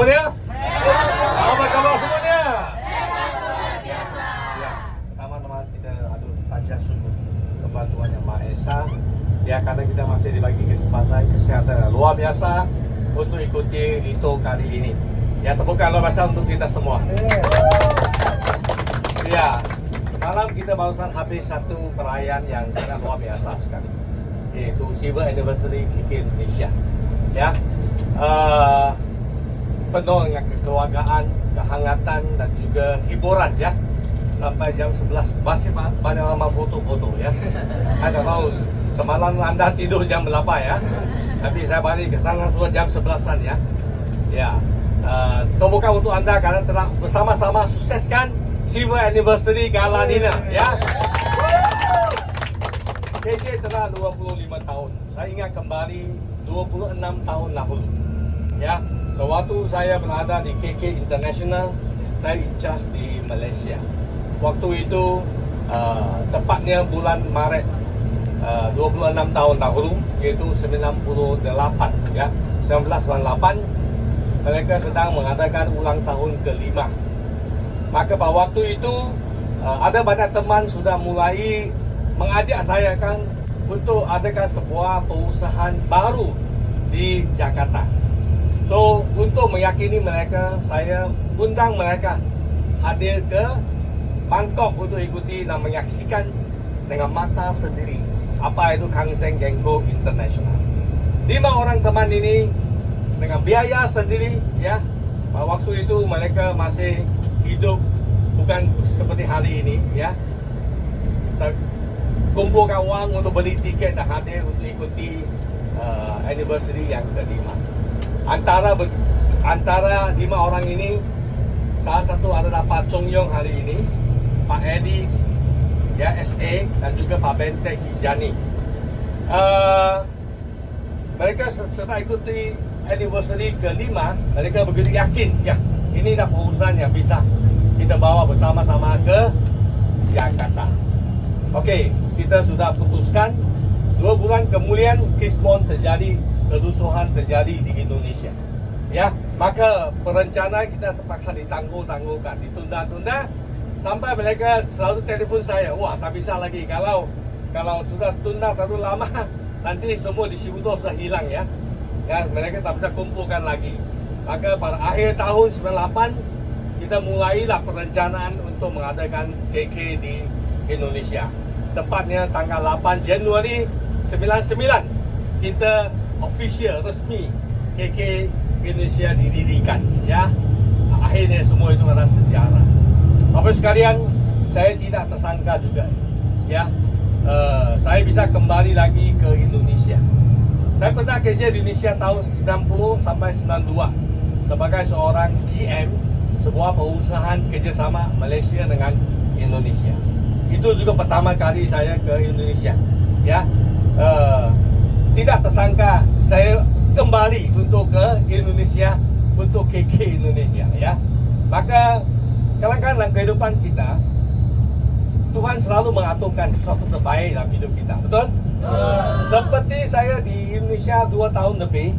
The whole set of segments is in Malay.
semuanya? Apa kabar semuanya? Ya, pertama-tama kita aduk tajah sungguh kebantuan Yang Maha Esa. Ya, karena kita masih dibagi kesempatan kesehatan luar biasa untuk ikuti Lito kali ini. Ya, tepukan luar biasa untuk kita semua. Ya, malam kita barusan habis satu perayaan yang sangat luar biasa sekali, yaitu Silver Anniversary KK Indonesia. Ya, penuh dengan kekeluargaan, kehangatan dan juga hiburan ya. Sampai jam 11 masih banyak orang foto-foto ya. Saya tahu semalam Anda tidur jam 8 ya. Tapi saya balik ke sana sudah jam 11-an ya. Ya, temukan untuk Anda karena telah bersama-sama sukseskan Silver Anniversary Gala Dinner ya. KK telah 25 tahun. Saya ingat kembali 26 tahun lalu. Ya, sewaktu saya berada di KK International, saya in charge di Malaysia. Waktu itu tepatnya bulan Maret 26 tahun dahulu, yaitu 98 ya. 1998 mereka sedang mengadakan ulang tahun ke-5. Maka pada waktu itu ada banyak teman sudah mulai mengajak saya kan untuk adakan sebuah perusahaan baru di Jakarta. So, untuk meyakini mereka, saya undang mereka hadir ke Bangkok untuk ikuti dan menyaksikan dengan mata sendiri apa itu Kang Seng Genggo International. 5 orang teman ini dengan biaya sendiri ya. Pada waktu itu mereka masih hidup bukan seperti hari ini ya. Kumpulkan uang untuk beli tiket dan hadir untuk ikuti anniversary yang ke-5. Antara 5 orang ini, salah satu adalah Pak Chong Yong hari ini, Pak Edi ya, SA, dan juga Pak Bentek Hijani. Mereka setelah ikuti anniversary ke-5, mereka begitu yakin ya, ini dah perusahaan yang bisa kita bawa bersama-sama ke Jakarta. Okey, kita sudah putuskan 2 bulan kemudian Kismon terjadi, kerusuhan terjadi di Indonesia. Ya, maka perencanaan kita terpaksa ditangguhkan, ditunda-tunda sampai mereka selalu telefon saya, wah tak bisa lagi, kalau sudah tunda terlalu lama nanti semua di Sibuto sudah hilang ya. Ya, mereka tak bisa kumpulkan lagi. Maka pada akhir tahun 98 kita mulailah perencanaan untuk mengadakan KK di Indonesia. Tepatnya tanggal 8 Januari 99 kita official resmi KK Indonesia didirikan ya. Akhirnya semua itu adalah sejarah. Bapak sekalian, saya tidak tersangka juga ya, saya bisa kembali lagi ke Indonesia. Saya pernah kerja di Indonesia tahun 90 sampai 92 sebagai seorang GM sebuah perusahaan kerjasama Malaysia dengan Indonesia. Itu juga pertama kali saya ke Indonesia ya. Tidak tersangka saya kembali untuk ke Indonesia, untuk KK Indonesia ya. Maka kadang-kadang dalam kehidupan kita, Tuhan selalu mengaturkan sesuatu terbaik dalam hidup kita, betul? Seperti saya di Indonesia 2 tahun lebih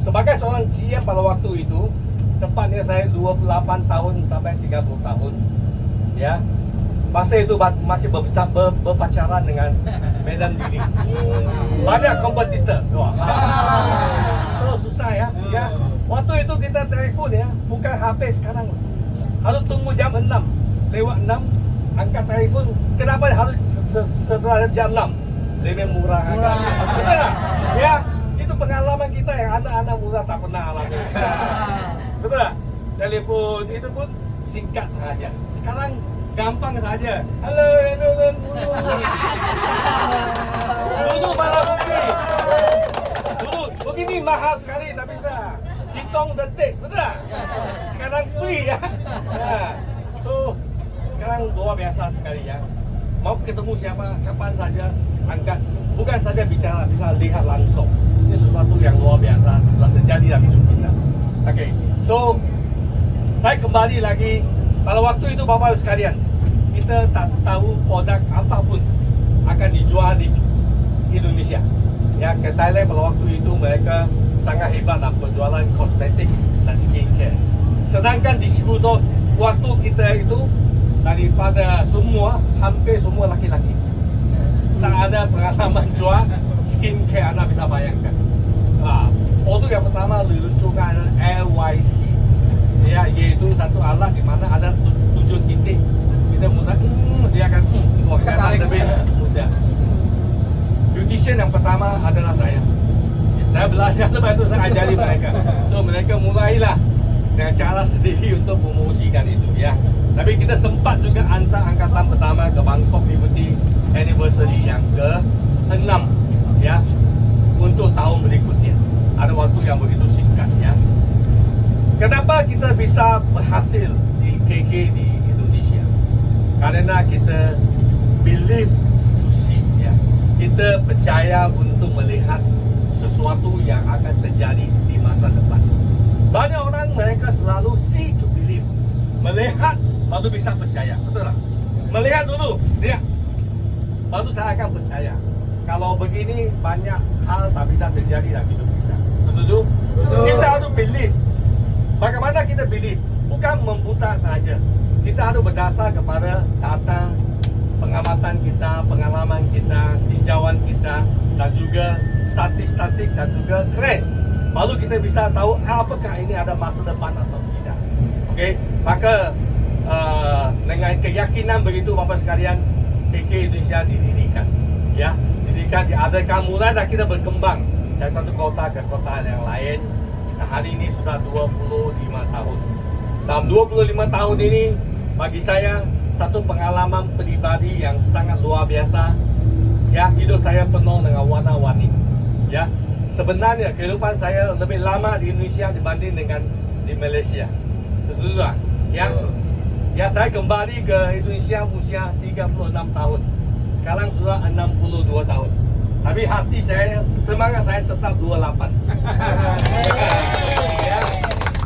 sebagai seorang GM pada waktu itu, tepatnya saya 28 tahun sampai 30 tahun ya. Masa itu masih berpacaran dengan medan diri. Banyak kompetitor. So susah ya. Ya. Waktu itu kita telefon ya, bukan HP sekarang. Harus tunggu jam 6. Lewat 6 angkat telefon. Kenapa harus setelah jam 6? Lebih murah agak. Betul tak? Ya, itu pengalaman kita yang anak-anak muda tak pernah alami. Betul tak? Telepon itu pun singkat saja. Sekarang gampang saja. Halo, dulu malah begini. Dulu begini mahal sekali, tak bisa. Hitung detik, betul tak? Sekarang free ya. So, sekarang luar biasa sekali ya. Mau ketemu siapa, kapan saja, angkat. Bukan saja bicara, bisa lihat langsung. Ini sesuatu yang luar biasa setelah terjadi dalam hidup kita. Oke, so saya kembali lagi. Pada waktu itu Bapak sekalian, kita tak tahu produk apapun akan dijual di Indonesia. Ya, ke Thailand pada waktu itu mereka sangat hebat dalam penjualan kosmetik dan skincare. Sedangkan di Sibuto waktu kita itu daripada semua hampir semua laki-laki. Tak ada pengalaman jual skincare, anda bisa bayangkan. Produk yang pertama diluncurkan LYC, ya, yaitu satu alat di mana ada 7 titik. Kita mudah, dia akan kelihatan lebih mudah. Beautician yang pertama adalah saya. Saya belajar, lepas itu saya ajari mereka. So mereka mulailah dengan cara sendiri untuk promosikan itu, ya. Tapi kita sempat juga hantar angkatan pertama ke Bangkok Liberty Anniversary yang ke-6, ya, untuk tahun berikutnya. Ada waktu yang begitu singkat, ya. Kenapa kita bisa berhasil di KK di Indonesia? Karena kita believe to see, ya. Kita percaya untuk melihat sesuatu yang akan terjadi di masa depan. Banyak orang mereka selalu see to believe, melihat baru bisa percaya, betul tak? Melihat dulu, lihat, baru saya akan percaya. Kalau begini banyak hal tak bisa terjadi dalam hidup kita. Setuju? Kita harus believe. Bagaimana kita believe? Bukan membuta saja. Kita harus berdasar kepada data, pengamatan kita, pengalaman kita, tinjauan kita, dan juga statistik dan juga trend. Baru kita bisa tahu apakah ini ada masa depan atau tidak. Okey, maka dengan keyakinan begitu Bapak sekalian, KK Indonesia didirikan, ya, diadakan mulai dan kita berkembang dari satu kota ke kota yang lain. Nah, hari ini sudah 25 tahun. Dalam 25 tahun ini bagi saya satu pengalaman pribadi yang sangat luar biasa. Ya, hidup saya penuh dengan warna-warni. Ya, sebenarnya kehidupan saya lebih lama di Indonesia dibanding dengan di Malaysia. Setuju tak? Ya. Ya, saya kembali ke Indonesia usia 36 tahun. Sekarang sudah 62 tahun. Tapi hati saya, semangat saya tetap 28. Ya.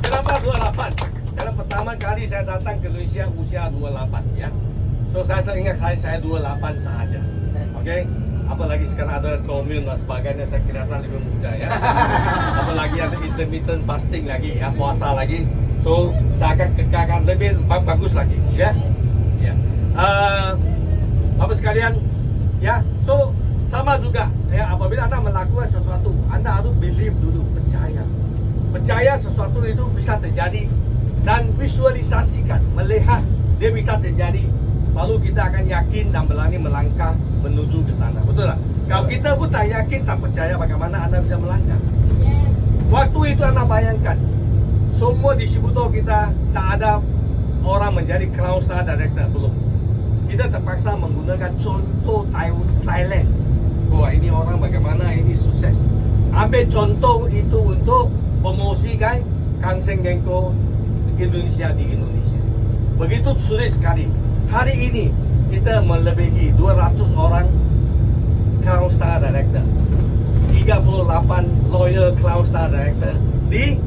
Kenapa 28? Karena pertama kali saya datang ke Indonesia usia 28, ya. So saya ingat saya 28 sahaja. Okey. Apalagi sekarang ada komun dan sebagainya, saya kelihatan lebih muda, ya. Apalagi ada intermittent fasting lagi, ya, puasa lagi. So saya akan kekalkan lebih bagus lagi, ya. Ya. Bapak sekalian, ya. So sama juga, ya, apabila anda melakukan sesuatu, anda harus believe dulu, percaya. Percaya sesuatu itu bisa terjadi dan visualisasikan, melihat dia bisa terjadi. Lalu kita akan yakin dan berani melangkah menuju ke sana. Betul tak? Kalau kita pun tak yakin, tak percaya, bagaimana anda bisa melangkah? Waktu itu anda bayangkan, semua di Sibuto kita tak ada orang menjadi Crown Star Director, belum. Kita terpaksa menggunakan contoh Thailand. Wah, ini orang bagaimana ini sukses. Ambil contoh itu untuk promosikan Kang Seng Gengko Indonesia di Indonesia. Begitu sulit sekali. Hari ini kita melebihi 200 orang Crown Star Director, 38 loyal Crown Star Director di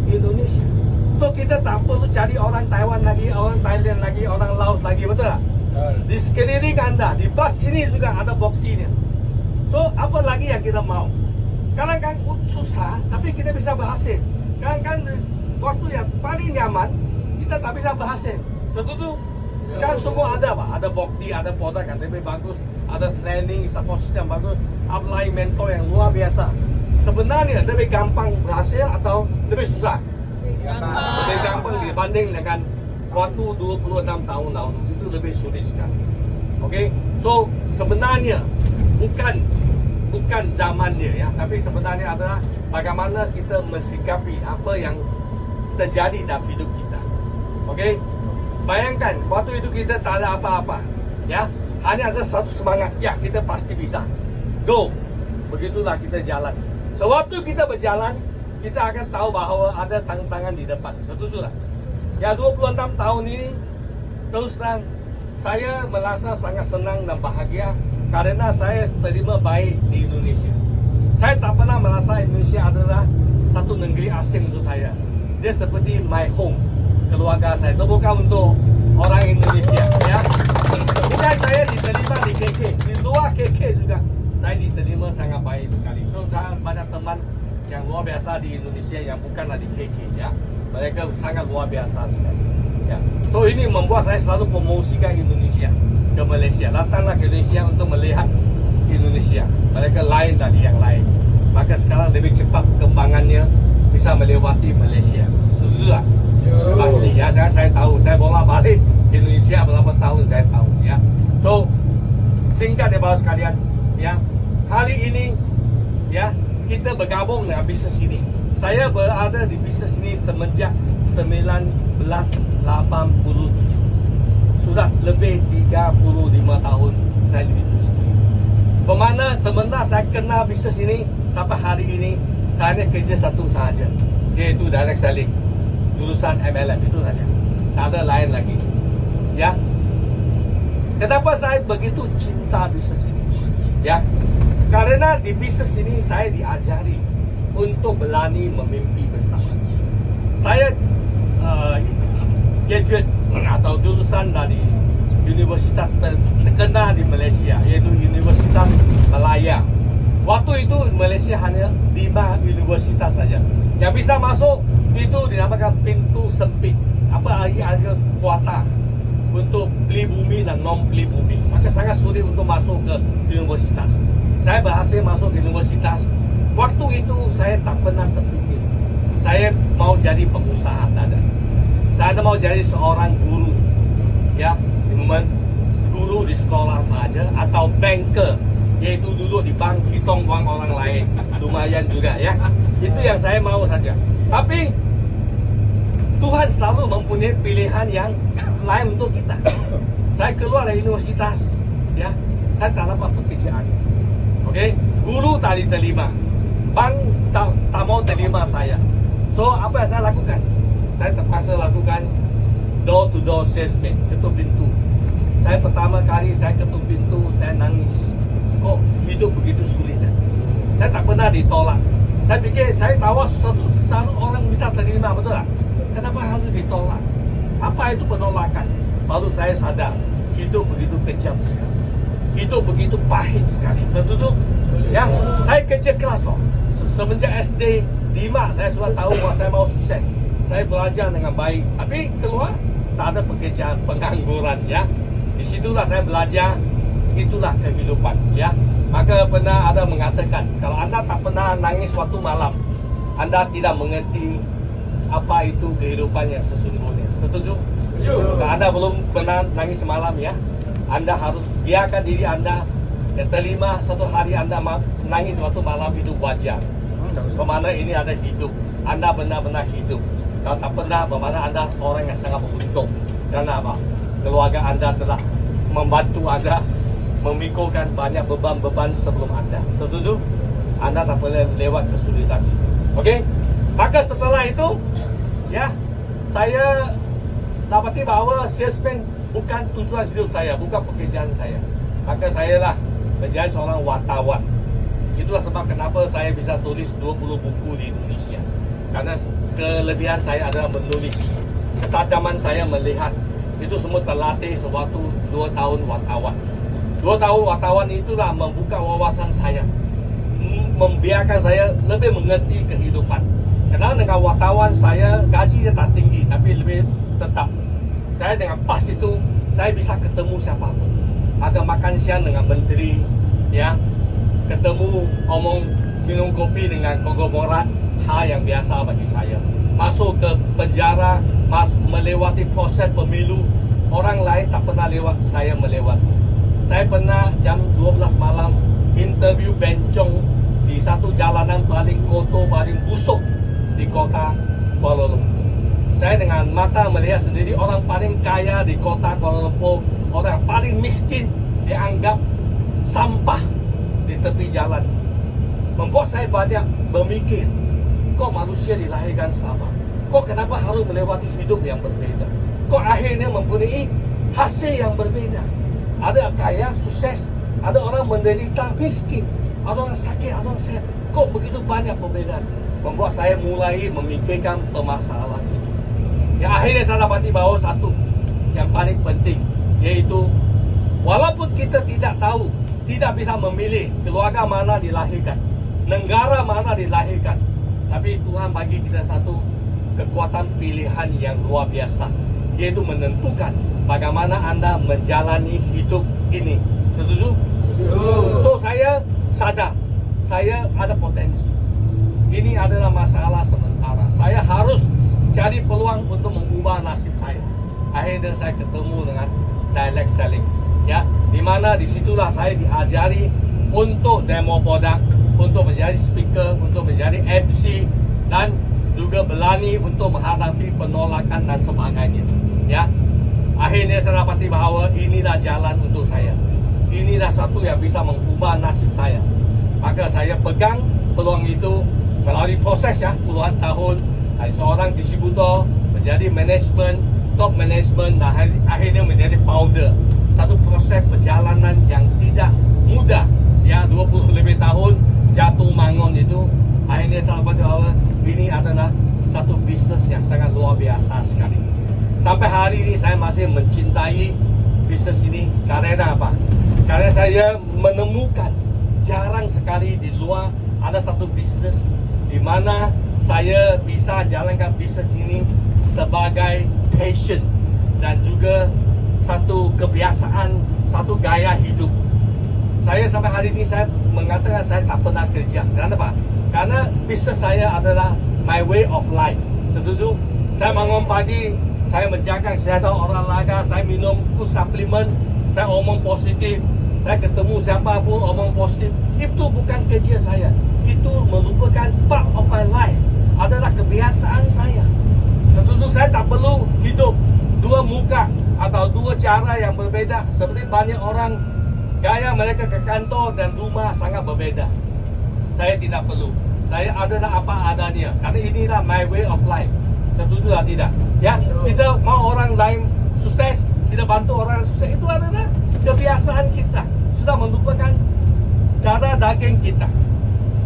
Indonesia. So kita tak perlu cari orang Taiwan lagi, orang Thailand lagi, orang Laos lagi, betul tak? Di sekeliling anda, di bus ini juga ada buktinya. So apa lagi yang kita mau? Kadang-kadang susah, tapi kita bisa berhasil. Kadang-kadang waktu yang paling nyaman, kita tak bisa berhasil. Setuju? Sekarang semua ada, Pak. Ada bukti, ada produk yang lebih bagus, ada training, support system bagus, upline mentor yang luar biasa. Sebenarnya lebih gampang berhasil atau lebih susah? Lebih gampang dibanding dengan waktu 26 tahun lalu. Itu lebih sulit sekali. Okey? So, sebenarnya bukan zamannya, ya, tapi sebenarnya adalah bagaimana kita mensikapi apa yang terjadi dalam hidup kita. Okey? Bayangkan, waktu itu kita tak ada apa-apa, ya, hanya ada satu semangat, ya, kita pasti bisa. Go! Begitulah kita jalan. Sewaktu kita berjalan, kita akan tahu bahawa ada tantangan di depan. Setuju tak? Ya, 26 tahun ini, terus terang, saya merasa sangat senang dan bahagia karena saya terima baik di Indonesia. Saya tak pernah merasa Indonesia adalah satu negeri asing untuk saya. Dia seperti my home. Keluarga saya itu bukan untuk orang Indonesia, ya. Bukan saya diterima di KK, di luar KK juga saya diterima sangat baik sekali. So saya banyak teman yang luar biasa di Indonesia yang bukanlah di KK, ya. Mereka sangat luar biasa sekali. Ya. So ini membuat saya selalu promosikan Indonesia ke Malaysia. Datanglah ke Indonesia untuk melihat Indonesia. Mereka lain dari yang lain. Maka sekarang lebih cepat perkembangannya, bisa melewati Malaysia. Setuju tak? Pasti ya, saya tahu. Saya bolak-balik ke Indonesia berapa tahun saya tahu ya. So singkat ya bapak sekalian ya. Hari ini ya kita bergabung dengan bisnes ini. Saya berada di bisnes ini semenjak 1987. Sudah lebih 35 tahun saya di industri. Bermakna sementara saya kenal bisnes ini sampai hari ini, saya hanya kerja satu sahaja, yaitu direct selling, jurusan MLM itu saja. Tak ada lain lagi. Ya. Kenapa saya begitu cinta bisnes ini? Ya. Karena di bisnes ini saya diajari untuk berani memimpi besar. Saya graduate atau jurusan dari universitas terkenal di Malaysia, yaitu Universitas Malaya. Waktu itu Malaysia hanya 5 universitas saja. Yang bisa masuk itu dinamakan pintu sempit. Apa lagi ada kuota untuk beli bumi dan non beli bumi. Maka sangat sulit untuk masuk ke universitas. Saya berhasil masuk ke universitas. Waktu itu saya tak pernah terfikir saya mau jadi pengusaha, ada. Saya mau jadi seorang guru, ya, guru di sekolah saja atau banker, yaitu duduk di bank hitung uang orang lain, lumayan juga ya. Itu yang saya mau saja. Tapi Tuhan selalu mempunyai pilihan yang lain untuk kita. Saya keluar dari universitas, ya, saya tak dapat pekerjaan. Oke, guru tak diterima. Bank tak mau terima saya. So apa yang saya lakukan? Saya terpaksa lakukan door to door salesman, ketuk pintu. Saya pertama kali saya ketuk pintu, saya nangis. Kok hidup begitu sulit? Saya tak pernah ditolak. Saya pikir saya tahu satu orang bisa terima, betul tak? Kenapa harus ditolak? Apa itu penolakan? Baru saya sadar hidup begitu kejam sekali. Hidup begitu pahit sekali. Setuju? Ya, saya kerja keras loh. Semenjak SD 5 saya sudah tahu bahwa saya mau sukses. Saya belajar dengan baik. Tapi keluar tak ada pekerjaan, pengangguran ya. Disitulah saya belajar. Itulah kehidupan ya. Maka pernah ada mengatakan, kalau anda tak pernah nangis waktu malam, anda tidak mengerti apa itu kehidupan yang sesungguhnya. Setuju? Kalau anda belum pernah nangis malam ya, anda harus biarkan diri anda terima satu hari anda nangis waktu malam, itu wajar. Bermakna ini ada hidup, anda benar-benar hidup. Kalau tak pernah, bermakna anda orang yang sangat beruntung. Karena apa? Keluarga anda telah membantu anda memikulkan banyak beban-beban sebelum anda. Setuju? Anda tak boleh lewat kesulitan itu. Oke? Maka setelah itu, ya, saya dapati bahawa salesman bukan tujuan hidup saya, bukan pekerjaan saya. Maka saya lah menjadi seorang wartawan. Itulah sebab kenapa saya bisa tulis 20 buku di Indonesia. Karena kelebihan saya adalah menulis. Ketajaman saya melihat. Itu semua terlatih sewaktu 2 tahun wartawan. 2 tahun wartawan itulah membuka wawasan saya, membiarkan saya lebih mengerti kehidupan. Karena dengan wartawan saya gajinya tak tinggi, tapi lebih tetap. Saya dengan PAS itu saya bisa ketemu siapapun. Ada makan siang dengan menteri, ya, ketemu minum kopi dengan konglomerat, hal yang biasa bagi saya. Masuk ke penjara, melewati proses pemilu, orang lain tak pernah lewat, saya melewati. Saya pernah jam 12 malam interview bencong di satu jalanan paling kotor, paling busuk di kota Kuala Lumpur. Saya dengan mata melihat sendiri orang paling kaya di kota Kuala Lumpur, orang paling miskin dianggap sampah di tepi jalan. Membuat saya banyak bermikir, kok manusia dilahirkan sama? Kok kenapa harus melewati hidup yang berbeda? Kok akhirnya mempunyai hasil yang berbeda? Ada kaya, sukses, ada orang menderita, miskin, ada orang sakit, ada orang sehat. Kok begitu banyak perbedaan? Membuat saya mulai memikirkan permasalahan ini. Yang akhirnya saya dapati bahawa satu yang paling penting, yaitu walaupun kita tidak tahu, tidak bisa memilih keluarga mana dilahirkan, negara mana dilahirkan, tapi Tuhan bagi kita satu kekuatan pilihan yang luar biasa, yaitu menentukan bagaimana Anda menjalani hidup ini. Setuju? So saya sadar, saya ada potensi. Ini adalah masalah sementara. Saya harus cari peluang untuk mengubah nasib saya. Akhirnya saya ketemu dengan direct selling, ya, dimana disitulah saya diajari untuk demo produk, untuk menjadi speaker, untuk menjadi MC, dan juga berani untuk menghadapi penolakan dan sebagainya. Ya, akhirnya saya dapati bahawa inilah jalan untuk saya. Inilah satu yang bisa mengubah nasib saya. Maka saya pegang peluang itu melalui proses, ya, puluhan tahun dari seorang distributor menjadi manajemen, top management, dan akhirnya menjadi founder. Satu proses perjalanan yang tidak mudah, ya, 20 lebih tahun jatuh bangun itu. Akhirnya saya dapat bahawa ini adalah satu bisnes yang sangat luar biasa sekali. Sampai hari ini saya masih mencintai bisnes ini. Karena apa? Karena saya menemukan jarang sekali di luar ada satu bisnes di mana saya bisa jalankan bisnes ini sebagai passion dan juga satu kebiasaan, satu gaya hidup. Saya sampai hari ini saya mengatakan saya tak pernah kerja. Kenapa? Karena bisnes saya adalah my way of life. Setuju? Saya bangun pagi, saya menjaga kesihatan olahraga, saya minum food supplement, saya omong positif, saya ketemu siapapun omong positif. Itu bukan kerja saya. Itu merupakan part of my life. Adalah kebiasaan saya. Setuju? Saya tak perlu hidup dua muka atau dua cara yang berbeda. Seperti banyak orang gaya mereka ke kantor dan rumah sangat berbeda. Saya tidak perlu. Saya adalah apa adanya. Karena inilah my way of life. Setuju atau tidak? Ya, kita mau orang lain sukses, kita bantu orang sukses, itu adalah kebiasaan kita. Sudah merupakan darah daging kita.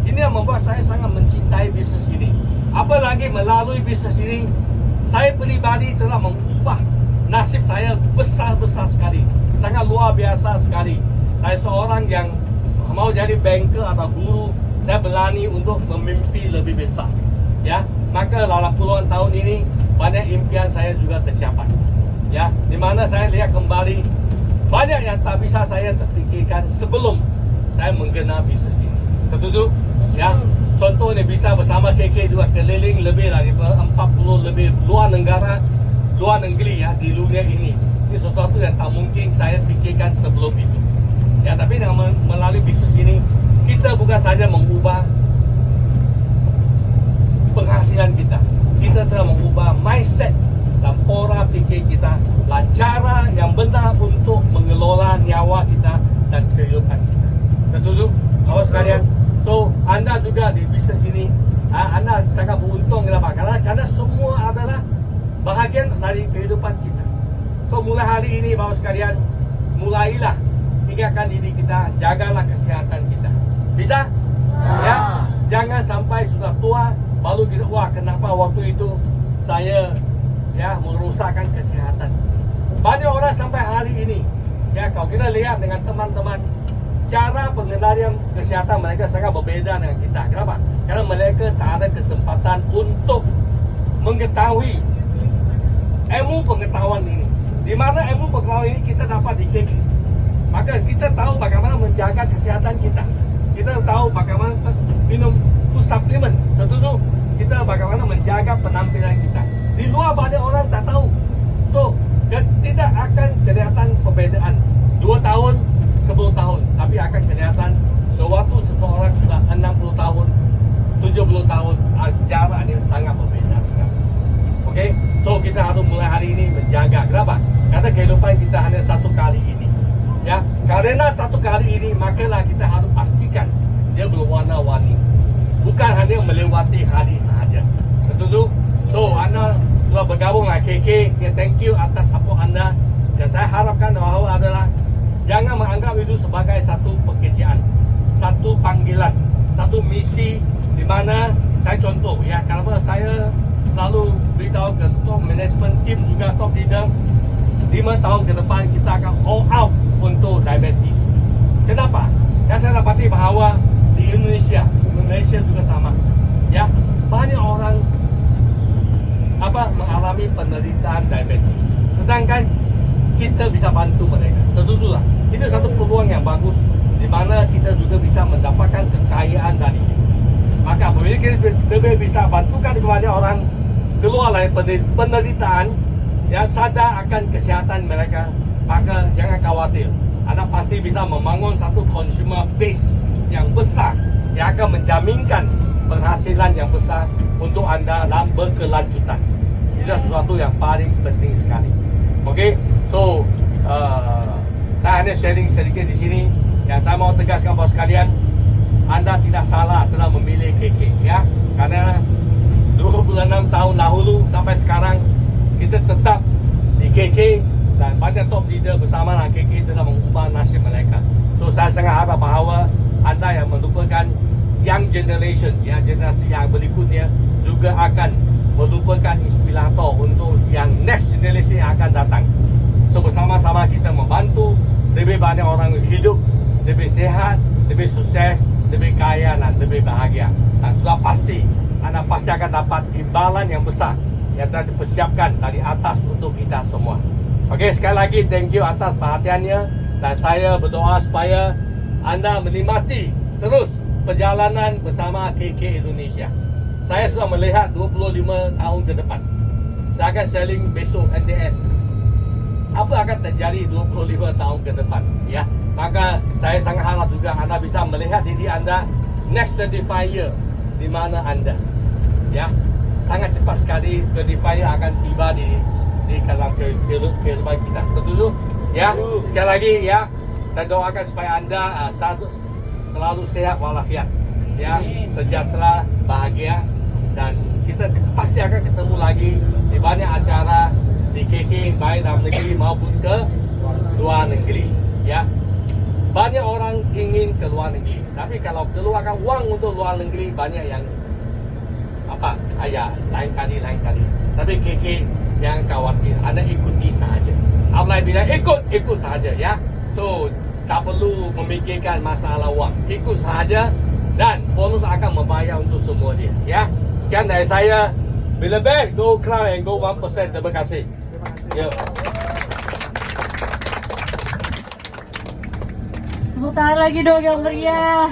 Ini yang membuat saya sangat mencintai bisnes ini. Apalagi melalui bisnes ini, saya pribadi telah mengubah nasib saya besar-besar sekali. Sangat luar biasa sekali. Saya seorang yang mau jadi banker atau guru, saya berani untuk memimpi lebih besar. Ya, maka dalam puluhan tahun ini banyak impian saya juga tercapai. Ya, di mana saya lihat kembali banyak yang tak bisa saya terfikirkan sebelum saya menggelar bisnes ini. Setuju? Ya, contohnya bisa bersama KK juga keliling lebih dari 40 lebih luar negara, luar negeri, ya, di dunia ini. Ini sesuatu yang tak mungkin saya pikirkan sebelum itu. Ya, tapi dengan melalui bisnes ini kita bukan saja mengubah penghasilan kita, kita telah mengubah mindset dan pola pikir kita, dan cara yang benar untuk mengelola nyawa kita dan kehidupan kita. Setuju? Kawan sekalian, so anda juga di bisnes ini, anda sangat beruntung. Kenapa? Karena semua adalah bahagian dari kehidupan kita. So mulai hari ini, bapak sekalian, mulailah ingatkan diri kita, jagalah kesehatan kita. Bisa? Ya, jangan sampai sudah tua baru kita, wah, kenapa waktu itu saya, ya, merusakkan kesehatan. Banyak orang sampai hari ini, ya, kalau kita lihat dengan teman-teman, cara pengendalian kesehatan mereka sangat berbeda dengan kita. Kenapa? Karena mereka tak ada kesempatan untuk mengetahui ilmu pengetahuan ini. Di mana ilmu pengetahuan ini kita dapat di KK. Maka kita tahu bagaimana menjaga kesehatan kita. Kita tahu bagaimana minum food supplement. Setuju? Kita bagaimana menjaga penampilan kita. Di luar banyak orang tak tahu. So, tidak akan kelihatan perbedaan 2 tahun, 10 tahun. Tapi akan kelihatan sewaktu seseorang sudah 60 tahun, 70 tahun, jarak yang sangat berbeda sekali. Oke? So, kita harus mulai hari ini menjaga. Kenapa? Karena kehidupan kita hanya satu kali ini. Ya, karena satu kali ini, makalah kita harus pastikan dia berwarna-warni. Bukan hanya melewati hari sahaja. Setuju? So, anda sudah bergabung dengan KK. Thank you atas support anda. Dan saya harapkan bahawa adalah jangan menganggap itu sebagai satu pekerjaan, satu panggilan, satu misi di mana saya contoh, ya, kalau saya selalu beritahu ke top management team juga top leader, 5 tahun ke depan kita akan all out untuk diabetes. Kenapa? Ya, saya dapati bahawa di Indonesia juga sama. Ya, banyak orang mengalami penderitaan diabetes. Sedangkan kita bisa bantu mereka. Setuju lah. Itu satu peluang yang bagus di mana kita juga bisa mendapatkan kekayaan dari itu. Maka bila kita bisa bantukan kepada orang keluar dari penderitaan yang sadar akan kesihatan mereka, maka jangan khawatir. Anda pasti bisa membangun satu consumer base yang besar yang akan menjaminkan penghasilan yang besar untuk anda dalam berkelanjutan. Itu sesuatu yang paling penting sekali. Okey, so saya hanya sharing sedikit di sini. Yang saya mau tegaskan kepada sekalian, anda tidak salah telah memilih KK, ya. Karena 26 tahun dahulu sampai sekarang kita tetap di KK dan banyak top leader bersama dengan KK telah mengubah nasib mereka. So saya sangat harap bahawa anda yang merupakan young generation, ya, generasi yang berikutnya juga akan merupakan inspirator untuk yang next generation yang akan datang. So bersama-sama kita membantu lebih banyak orang hidup lebih sehat, lebih sukses, lebih kaya dan lebih bahagia. Dan sudah pasti anda pasti akan dapat imbalan yang besar yang telah dipersiapkan dari atas untuk kita semua. Okey, sekali lagi thank you atas perhatiannya dan saya berdoa supaya anda menikmati terus perjalanan bersama KK Indonesia. Saya sudah melihat 25 tahun ke depan. Saya akan selling besok NDS. Apa akan terjadi 25 tahun ke depan, ya? Maka saya sangat harap juga anda bisa melihat diri anda next 25 year di mana anda, ya. Sangat cepat sekali 25 year akan tiba di dalam kehidupan kita. Setuju? Ya. Sekali lagi, ya. Saya doakan supaya anda selalu sehat walafiat, ya, sejahtera, bahagia, dan kita pasti akan ketemu lagi di banyak acara di KK baik dalam negeri maupun ke luar negeri, ya. Banyak orang ingin ke luar negeri, tapi kalau keluarkan uang untuk luar negeri banyak yang lain kali. Tapi KK jangan khawatir, anda ikuti sahaja. Allah bilang ikut sahaja, ya. So tak perlu memikirkan masalah uang, ikut sahaja dan bonus akan membayar untuk semua dia, ya. Sekian dari saya. Bila best, go club and go 1%. Terima kasih. Ya. Tepuk tangan lagi dong yang meriah.